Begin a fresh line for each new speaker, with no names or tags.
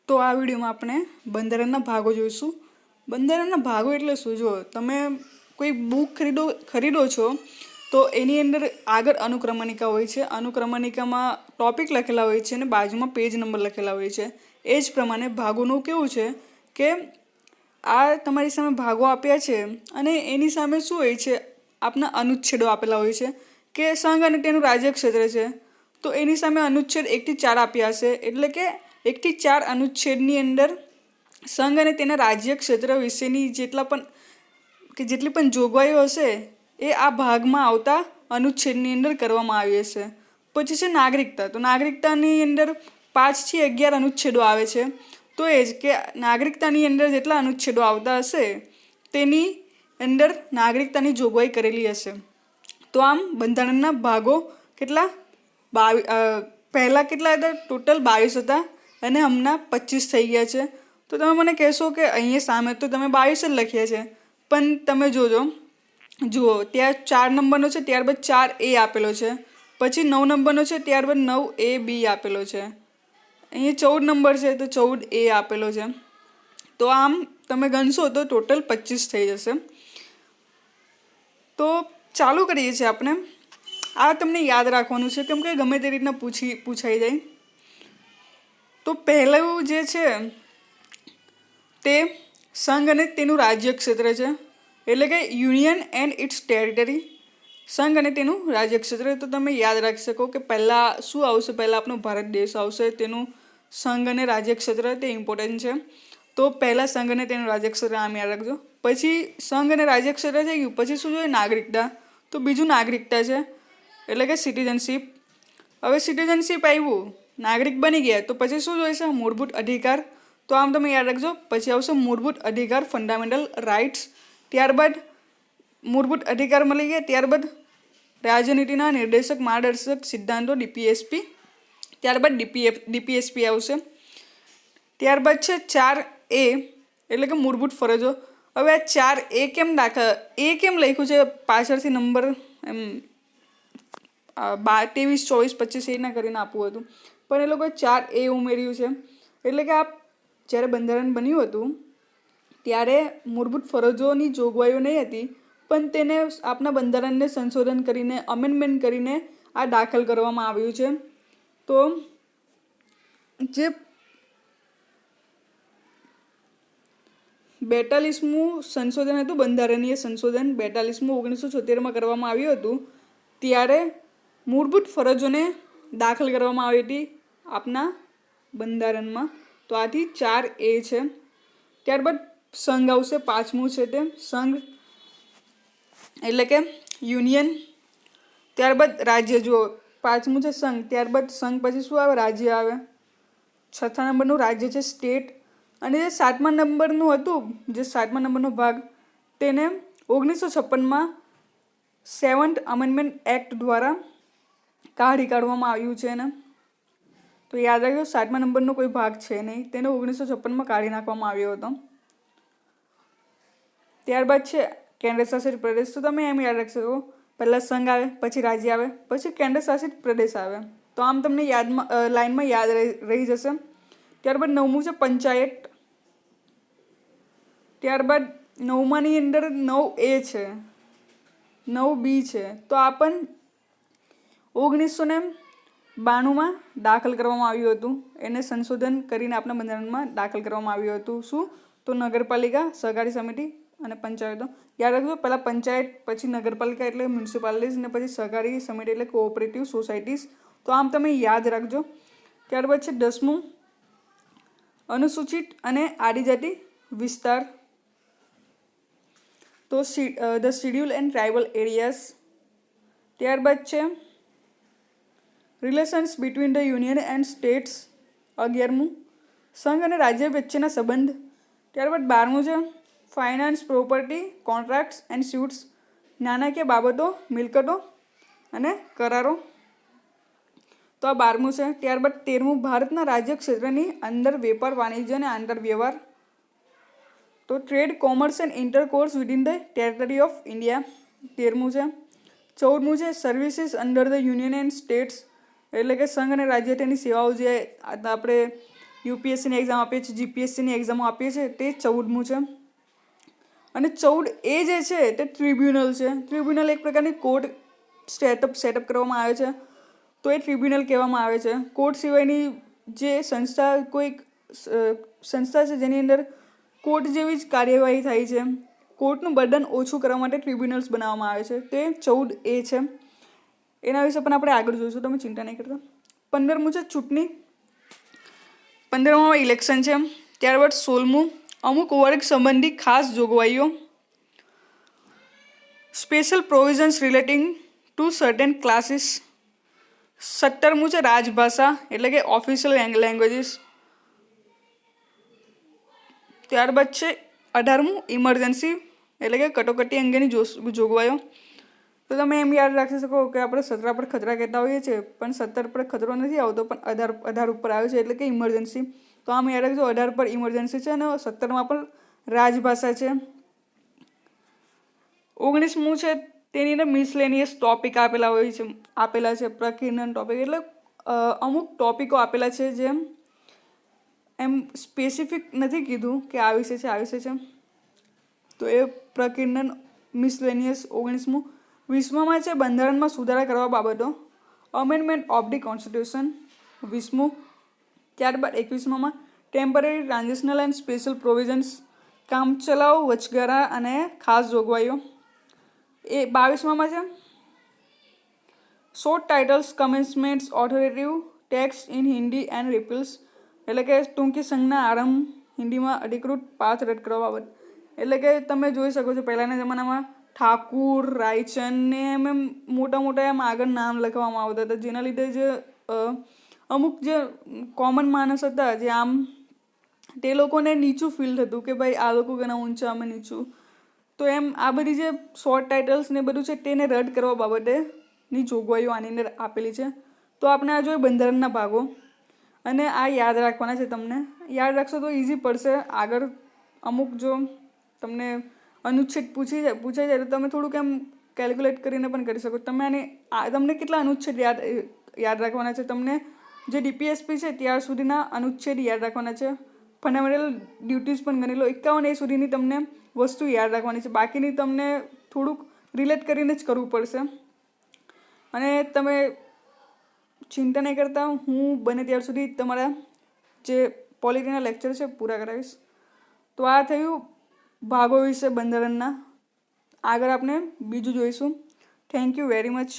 તો આ વિડીયોમાં આપણે બંધારણના ભાગો જોઈશું. બંધારણના ભાગો એટલે શું? જો તમે કોઈ બુક ખરીદો છો તો એની અંદર આગળ અનુક્રમણિકા હોય છે. અનુક્રમણિકામાં ટોપિક લખેલા હોય છે અને બાજુમાં પેજ નંબર લખેલા હોય છે. એ જ પ્રમાણે ભાગોનું કેવું છે કે આ તમારી સામે ભાગો આપ્યા છે અને એની સામે શું હોય છે, આપના અનુચ્છેદો આપેલા હોય છે કે સંઘ અને તેનું રાજ્ય ક્ષેત્ર છે. તો એની સામે અનુચ્છેદ 1 થી 4 આપ્યા હશે, એટલે કે 1 થી 4 અનુચ્છેદની અંદર સંઘ અને તેના રાજ્ય ક્ષેત્ર વિશેની જેટલી પણ જોગવાઈઓ હશે એ આ ભાગમાં આવતા અનુચ્છેદની અંદર કરવામાં આવી હશે. પછી છે નાગરિકતા. તો નાગરિકતાની અંદર 5 થી 11 અનુચ્છેદો આવે છે. તો એ જ કે નાગરિકતાની અંદર જેટલા અનુચ્છેદો આવતા હશે તેની અંદર નાગરિકતાની જોગવાઈ કરેલી હશે. તો આમ બંધારણના ભાગો કેટલા પહેલાં કેટલા હતા? ટોટલ 22 હતા અને હમણાં 25 થઈ ગયા છે. તો તમે મને કહેશો કે અહીંયા સામે તો તમે 22 જ લખ્યા છે, પણ તમે જુઓ ત્યાં 4 નંબરનો છે, ત્યારબાદ 4A આપેલો છે, પછી 9 નંબરનો છે, ત્યારબાદ 9AB આપેલો છે, અહીંયા 14 નંબર છે તો 14A આપેલો છે. તો આમ તમે ગણશો તો ટોટલ 25 થઈ જશે. તો ચાલુ કરીએ છીએ આપણે. આ તમને યાદ રાખવાનું છે કેમ કે ગમે તે રીતના પૂછાઈ જાય. તો પહેલું જે છે તે સંઘ અને તેનું રાજ્ય ક્ષેત્ર છે, એટલે કે યુનિયન એન્ડ ઇટ્સ ટેરિટરી. સંઘ અને તેનું રાજ્ય ક્ષેત્ર. તો તમે યાદ રાખી શકો કે પહેલાં શું આવશે? પહેલાં આપણો ભારત દેશ આવશે, તેનું સંઘ અને રાજ્ય ક્ષેત્ર તે ઇમ્પોર્ટન્ટ છે. તો પહેલાં સંઘ અને તેનું રાજ્ય ક્ષેત્ર આમ યાદ રાખજો. પછી સંઘ અને રાજ્ય ક્ષેત્ર થઈ ગયું, પછી શું જોઈએ? નાગરિકતા. તો બીજું નાગરિકતા છે, એટલે કે સિટીઝનશીપ. હવે સિટીઝનશીપ આવ્યું, નાગરિક બની ગયા, તો પછી શું જોઈશે? મૂળભૂત અધિકાર. તો આમ તમે યાદ રાખજો. પછી આવશે મૂળભૂત અધિકાર, ફંડામેન્ટલ રાઇટ્સ. ત્યારબાદ મૂળભૂત અધિકાર મળી ગયા, ત્યારબાદ રાજનીતિના નિર્દેશક માર્ગદર્શક સિદ્ધાંતો DPSP. ત્યારબાદ DPSP આવશે. ત્યારબાદ છે 4A, એટલે કે મૂળભૂત ફરજો. હવે આ 4A કેમ લખ્યું છે પાછળથી નંબર એમ 23, 24, 25 એના કરીને આપવું હતું, પણ એ લોકોએ 4A ઉમેર્યું છે. એટલે કે આ જ્યારે બંધારણ બન્યું હતું ત્યારે મૂળભૂત ફરજોની જોગવાઈઓ નહીં હતી, પણ તેને આપણા બંધારણને સંશોધન કરીને અમેન્ડમેન્ટ કરીને આ દાખલ કરવામાં આવ્યું છે. તો જે 42મું સંશોધન હતું, બંધારણીય સંશોધન 42મું 1976માં કરવામાં આવ્યું હતું, ત્યારે મૂળભૂત ફરજોને દાખલ કરવામાં આવી હતી આપના બંધારણમાં. તો આથી 4A છે. ત્યારબાદ સંઘ આવશે, 5મું છે તે સંઘ, એટલે કે યુનિયન. ત્યારબાદ રાજ્ય. જુઓ 5મું છે સંઘ, ત્યારબાદ સંઘ પછી શું આવે? રાજ્ય આવે. 6થા નંબરનું રાજ્ય છે સ્ટેટ. અને જે 7મા નંબરનું હતું, જે 7મા નંબરનો ભાગ, તેને 1956માં 7th અમેન્ડમેન્ટ એક્ટ દ્વારા કાઢી કાઢવામાં આવ્યું છે એને. તો યાદ રાખજો, 7મા નંબરનો કોઈ ભાગ છે નહીં, તેને 1956માં કાઢી નાખવામાં આવ્યો હતો. ત્યારબાદ છે કેન્દ્ર શાસિત પ્રદેશ. તો તમે એમ યાદ રાખી શકો, પહેલાં સંઘ આવે, પછી રાજ્ય આવે, પછી કેન્દ્ર શાસિત પ્રદેશ આવે. તો આમ તમને લાઈનમાં યાદ રહી જશે. ત્યારબાદ 9મું છે પંચાયત. ત્યારબાદ 9માની અંદર 9A છે, 9B છે. તો આ પણ 1992માં દાખલ કરવામાં આવ્યું હતું. એને સંશોધન કરીને આપણા બંધારણમાં દાખલ કરવામાં આવ્યું હતું. શું? તો નગરપાલિકા, સહકારી સમિતિ અને પંચાયતો. યાદ રાખજો, પહેલાં પંચાયત, પછી નગરપાલિકા એટલે મ્યુનિસિપાલિટીઝ, અને પછી સહકારી સમિતિ એટલે કોઓપરેટિવ સોસાયટીઝ. તો આમ તમે યાદ રાખજો. ત્યારબાદ છે 10મું અનુસૂચિત અને આદિજાતિ વિસ્તાર. તો the scheduled and tribal areas. ત્યારબાદ છે relations between the union and states. 11મું સંઘ અને રાજ્ય વચ્ચેના સંબંધ. ત્યારબાદ 12મું છે finance, property, contracts and suits. નાણાકીય બાબતો, મિલકતો અને કરારો. તો આ 12મું છે. ત્યારબાદ 13મું ભારતના રાજ્ય ક્ષેત્રની અંદર વેપાર, વાણિજ્ય અને આંતરવ્યવહાર. તો trade, commerce and intercourse within the territory of India. 13મું છે. 14મું છે services under the union and states, એટલે કે સંઘ અને રાજ્ય તેની સેવાઓ જે આપણે યુપીએસસીની એક્ઝામ આપીએ છીએ, જીપીએસસીની એક્ઝામો આપીએ છીએ, તે 14મું છે. અને 14A જે છે તે ટ્રિબ્યુનલ છે. ટ્રિબ્યુનલ એક પ્રકારની કોર્ટ સેટઅપ કરવામાં આવે છે, તો એ ટ્રિબ્યુનલ કહેવામાં આવે છે. કોર્ટ સિવાયની જે સંસ્થા કોઈક સંસ્થા છે જેની અંદર કોર્ટ જેવી જ કાર્યવાહી થાય છે, કોર્ટનું બર્ડન ઓછું કરવા માટે ટ્રિબ્યુનલ્સ બનાવવામાં આવે છે, તે 14A છે. એના વિશે પણ આપણે આગળ જોઈશું, તમે ચિંતા નહીં કરતા. 15મું છે ચૂંટણી. 15માં ઇલેક્શન છે. ત્યારબાદ 16મું અમુક વર્ગ સંબંધી ખાસ જોગવાઈઓ, special provisions relating to certain classes. 17મું છે રાજભાષા એટલે કે ઓફિશિયલ લેંગ્વેજીસ. ત્યારબાદ છે 18મું ઇમરજન્સી એટલે કે કટોકટી અંગેની જોગવાઈઓ. તો તમે એમ યાદ રાખી શકો કે આપણે 17 પર ખતરા કહેતા હોઈએ છીએ, પણ 17 પર ખતરો નથી આવતો, પણ 18 ઉપર આવે છે એટલે કે ઇમરજન્સી. તો આમ યાદ રાખજો, 18 પર ઇમરજન્સી છે અને 17માં પણ રાજભાષા છે. 19મું છે તેની અંદર મિસલેનિયસ ટોપિક આપેલા છે. પ્રકીર્ણન ટોપિક એટલે અમુક ટોપિકો આપેલા છે જે એમ સ્પેસિફિક નથી કીધું કે આ વિષય છે. તો એ પ્રકીર્ણન મિસલેનિયસ 19મું. 20માં છે બંધારણમાં સુધારા કરવા બાબતો, અમેન્ડમેન્ટ ઓફ ધી કોન્સ્ટિટ્યુશન 20મું. ત્યારબાદ 21માં temporary transitional and special provisions, કામચલાઉ વચગાળા અને ખાસ જોગવાઈઓ. એ 22માં છે short titles commencements authoritative text in Hindi and repeals એટલે કે ટૂંકી સંજ્ઞા આરંભ હિન્દીમાં અધિકૃત પાઠ રદ કરવા બાબત. એટલે કે તમે જોઈ શકો છો પહેલાંના જમાનામાં ઠાકુર, રાયચંદ ને એમ મોટા એમ આગળ નામ લખવામાં આવતા હતા, જેના લીધે જે અમુક જે કોમન માણસ હતા જે આમ તે લોકોને નીચું ફીલ થતું કે ભાઈ આ લોકો ઘણા ઊંચા અમે નીચું. તો એમ આ બધી જે શોર્ટ ટાઇટલ્સ ને બધું છે તેને રદ કરવા બાબતેની જોગવાઈઓ આની અંદર આપેલી છે. તો આપણે આ જોઈએ બંધારણના ભાગો, અને આ યાદ રાખવાના છે. તમને યાદ રાખશો તો ઇઝી પડશે. આગળ અમુક જો તમને અનુચ્છેદ પૂછાઈ જાય તો તમે થોડુંક એમ કેલ્ક્યુલેટ કરીને પણ કરી શકો. તમને કેટલા અનુચ્છેદ યાદ રાખવાના છે? તમને જે ડીપીએસપી છે ત્યાર સુધીના અનુચ્છેદ યાદ રાખવાના છે. ફંડામેન્ટલ ડ્યુટીઝ પણ ગણી લો, 51A સુધીની તમને વસ્તુ યાદ રાખવાની છે. બાકીની તમને થોડુંક રિલેટ કરીને જ કરવું પડશે. અને તમે ચિંતા નહીં કરતા, હું બને ત્યાર સુધી તમારા જે પોલિટીના લેક્ચર છે પૂરા કરાવીશ. તો આ થયું ભાગો વિશે બંધારણના. આગળ આપણે બીજું જોઈશું. Thank you very much.